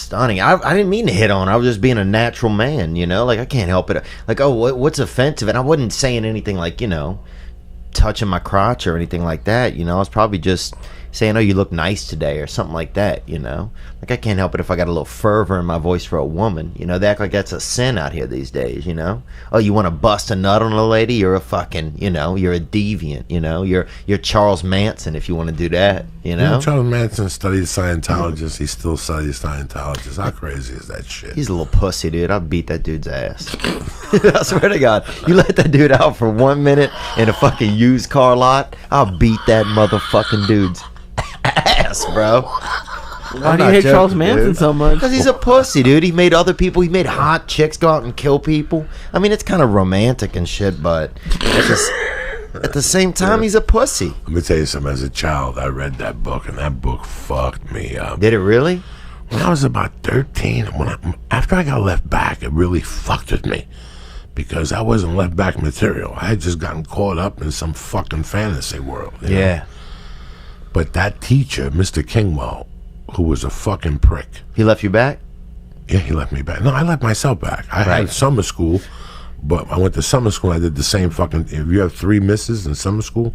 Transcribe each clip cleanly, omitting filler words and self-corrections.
stunning. I didn't mean to hit on her. I was just being a natural man, you know? Like, I can't help it. Like, oh, what's offensive? And I wasn't saying anything like, you know, touching my crotch or anything like that, you know? I was probably just saying, oh, you look nice today or something like that, you know? Like, I can't help it if I got a little fervor in my voice for a woman, you know? They act like that's a sin out here these days, you know? Oh, you want to bust a nut on a lady? You're a fucking, you know, you're a deviant, you know? You're Charles Manson if you want to do that, you know? Charles Manson studied Scientologists. He still studies Scientologists. How crazy is that shit? He's a little pussy, dude. I'll beat that dude's ass. I swear to God. You let that dude out for 1 minute in a fucking used car lot, I'll beat that motherfucking dude's ass, bro. Why do you hate Charles Manson so much? Because he's a pussy, dude. He made other people, he made hot chicks go out and kill people. I mean, it's kind of romantic and shit, but at the same time, he's a pussy. Let me tell you something. As a child, I read that book, and that book fucked me up. Did it really? When I was about 13, after I got left back, it really fucked with me. Because I wasn't left back material. I had just gotten caught up in some fucking fantasy world. You know? But that teacher, Mr. Kingwell, who was a fucking prick. He left you back? Yeah, he left me back. No, I left myself back. I had summer school, but I went to summer school and I did the same fucking... If you have 3 misses in summer school,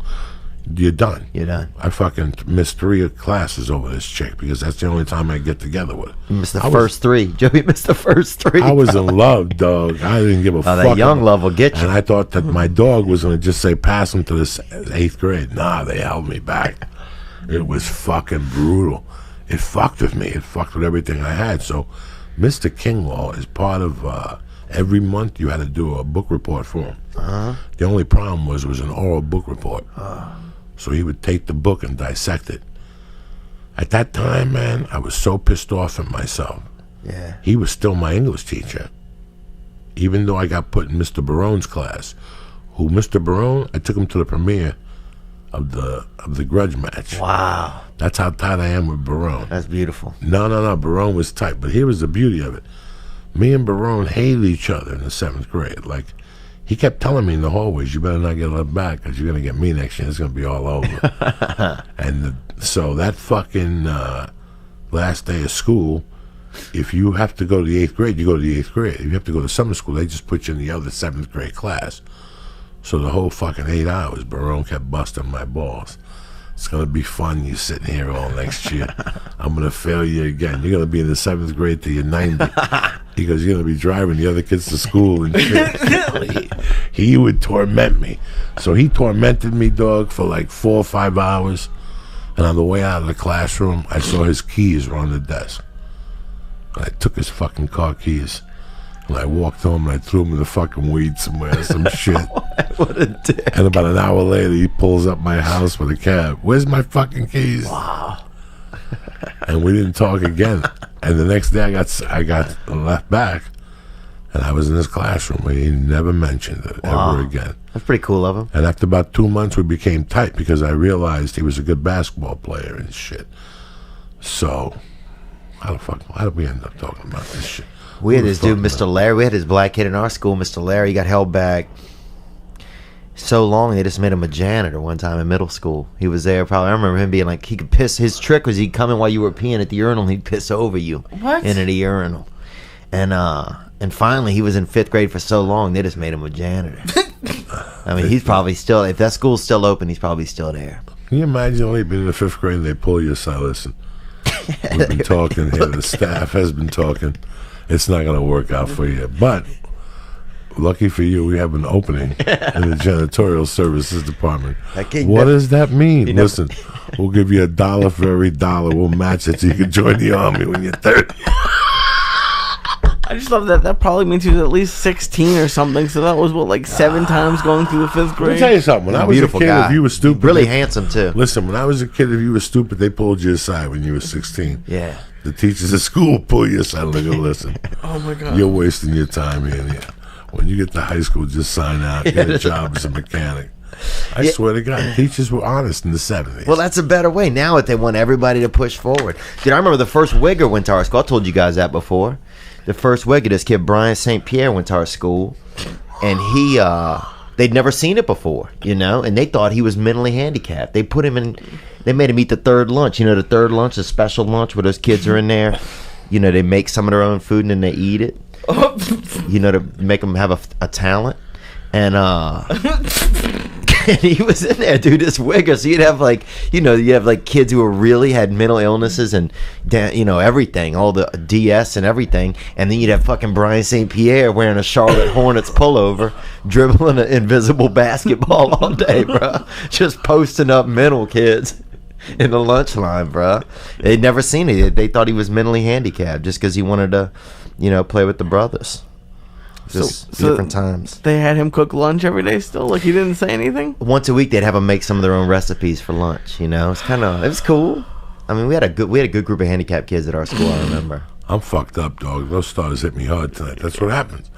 you're done. You're done. I fucking missed 3 classes over this chick because that's the only time I get together with her. You missed the first 3. Joey missed the first 3. I was in love, dog. I didn't give a fuck. That young love will get you. And I thought that my dog was going to just say, pass him to the 8th grade. Nah, they held me back. It was fucking brutal. It fucked with me. It fucked with everything I had. So Mr. Kingwall is part of every month you had to do a book report for him. The only problem was it was an oral book report. So he would take the book and dissect it. At that time, man, I was so pissed off at myself. Yeah. He was still my English teacher. Even though I got put in Mr. Barone's class. Who, Mr. Barone, I took him to the premiere of the grudge match. Wow. That's how tight I am with Barone. That's beautiful. No. Barone was tight. But here was the beauty of it. Me and Barone hated each other in the 7th grade. Like, he kept telling me in the hallways, you better not get left back because you're going to get me next year. It's going to be all over. And so that fucking last day of school, if you have to go to the 8th grade, you go to the 8th grade. If you have to go to summer school, they just put you in the other 7th grade class. So the whole fucking 8 hours, Barone kept busting my balls. It's going to be fun. You're sitting here all next year. I'm going to fail you again. You're going to be in the 7th grade till you're 90. Because you're going to be driving the other kids to school and shit. He would torment me. So he tormented me, dog, for like 4 or 5 hours. And on the way out of the classroom, I saw his keys were on the desk. I took his fucking car keys. And I walked home and I threw him in the fucking weed somewhere, some shit. What a dick. And about an hour later, he pulls up my house with a cab. Where's my fucking keys? Wow. And we didn't talk again. And the next day, I got left back, and I was in his classroom. And he never mentioned it ever again. That's pretty cool of him. And after about 2 months, we became tight because I realized he was a good basketball player and shit. So, how did we end up talking about this shit? We had this dude, Mr. Larry. We had this black kid in our school, Mr. Larry. He got held back so long they just made him a janitor one time in middle school. He was there probably. I remember him being like, he could piss. His trick was he'd come in while you were peeing at the urinal and he'd piss over you into the urinal. And finally he was in 5th grade for so long they just made him a janitor. I mean, he's probably still, if that school's still open, he's probably still there. Can you imagine only being in the 5th grade and they pull you aside? Listen, we've been talking here. The staff has been talking. It's not going to work out for you. But lucky for you, we have an opening in the janitorial services department. What does that mean? Listen, we'll give you $1 for every $1. We'll match it so you can join the army when you're 30. I just love that. That probably means he was at least 16 or something. So that was, what, like 7 times going through the 5th grade? Let me tell you something. When I was a kid, if you were stupid... Really handsome, too. Listen, when I was a kid, if you were stupid, they pulled you aside when you were 16. Yeah. The teachers at school pull you aside and go, listen. Oh, my God. You're wasting your time here. When you get to high school, just sign out. Get a job as a mechanic. I swear to God, teachers were honest in the 70s. Well, that's a better way. Now they want everybody to push forward. Dude, I remember the first Wigger went to our school. I told you guys that before. The first Wigger, this kid, Brian St. Pierre, went to our school. And they'd never seen it before, and they thought he was mentally handicapped. They put him in, they made him eat the third lunch. The third lunch, the special lunch where those kids are in there, you know, they make some of their own food and then they eat it. You know, to make them have a talent. And and he was in there, dude, this wigger. So you'd have like, you know, you have like kids who were really had mental illnesses and, you know, everything, all the DS and everything. And then you'd have fucking Brian St. Pierre wearing a Charlotte Hornets pullover, dribbling an invisible basketball all day, bro. Just posting up mental kids in the lunch line, bro. They'd never seen it. They thought he was mentally handicapped just because he wanted to, you know, play with the brothers. Just different times. They had him cook lunch every day still? Like, he didn't say anything? Once a week, they'd have them make some of their own recipes for lunch, you know? It was cool. I mean, we had a good group of handicapped kids at our school, I remember. I'm fucked up, dog. Those stars hit me hard tonight. That's what happens.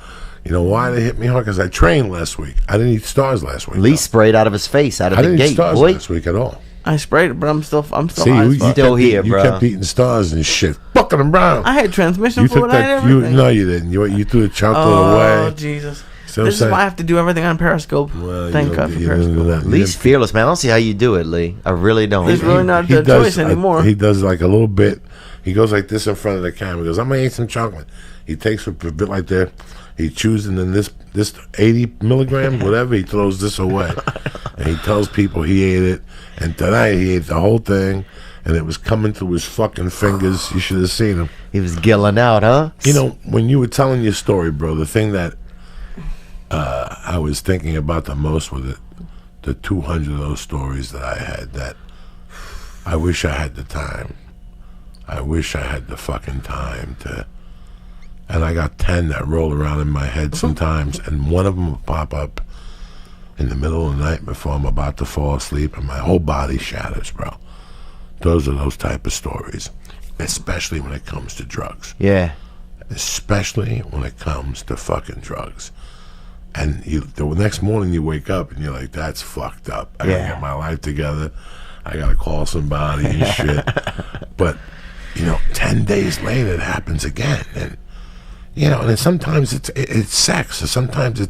You know why they hit me hard? Because I trained last week. I didn't eat stars last week. Lee sprayed out of his face, out of I the didn't gate, eat stars boy. last week at all. I sprayed it, but I'm still See, high you, as fuck. Still here, you bro. kept eating stars and shit. Fucking them brown. I had transmission You fluid. took I had that. everything. No, you didn't. You threw the chocolate Oh, away. Jesus. See what I'm This is saying? why I have to do everything on Periscope. Well, Thank you God for you didn't do Periscope. that. You Lee's didn't- fearless, man. I don't see how you do it, Lee. I really don't. There's really not a choice anymore. He does like a little bit. He goes like this in front of the camera. He goes, "I'm gonna eat some chocolate." He takes a bit like that. He chews, and then this 80 milligrams, whatever, he throws this away, and he tells people he ate it. And tonight he ate the whole thing, and it was coming through his fucking fingers. You should have seen him. He was gilling out, huh? You know, when you were telling your story, bro, the thing that I was thinking about the most was the 200 of those stories that I had that I wish I had the time. I wish I had the fucking time to. And I got 10 that roll around in my head sometimes, and one of them will pop up in the middle of the night before I'm about to fall asleep, and my whole body shatters, bro. Those are those type of stories, especially when it comes to drugs. Yeah. Especially when it comes to fucking drugs. And the next morning you wake up and you're like, that's fucked up. I gotta get my life together. I gotta call somebody and shit. But, 10 days later it happens again. And, and then sometimes it's sex. Or sometimes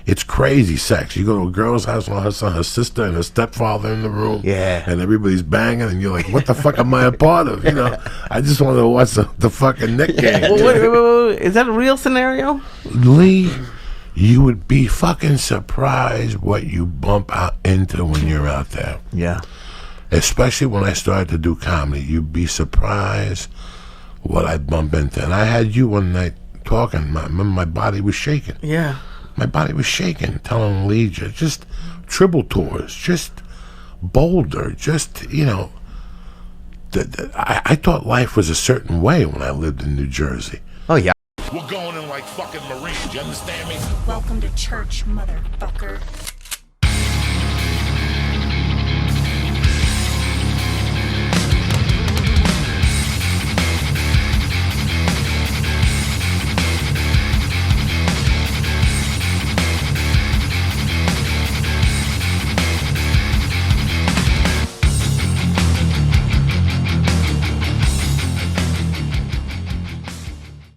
it's crazy sex. You go to a girl's house and her sister and her stepfather in the room. Yeah. And everybody's banging and you're like, what the fuck am I a part of? I just want to watch the fucking Nick game. Well, wait. Is that a real scenario? Lee, you would be fucking surprised what you bump out into when you're out there. Yeah. Especially when I started to do comedy. You'd be surprised what I bump into. And I had you one night talking. My body was shaking. Yeah. My body was shaking, telling Lee, just triple tours, just Boulder, just, I thought life was a certain way when I lived in New Jersey. Oh, yeah. We're going in like fucking Marines, you understand me? Welcome to church, motherfucker.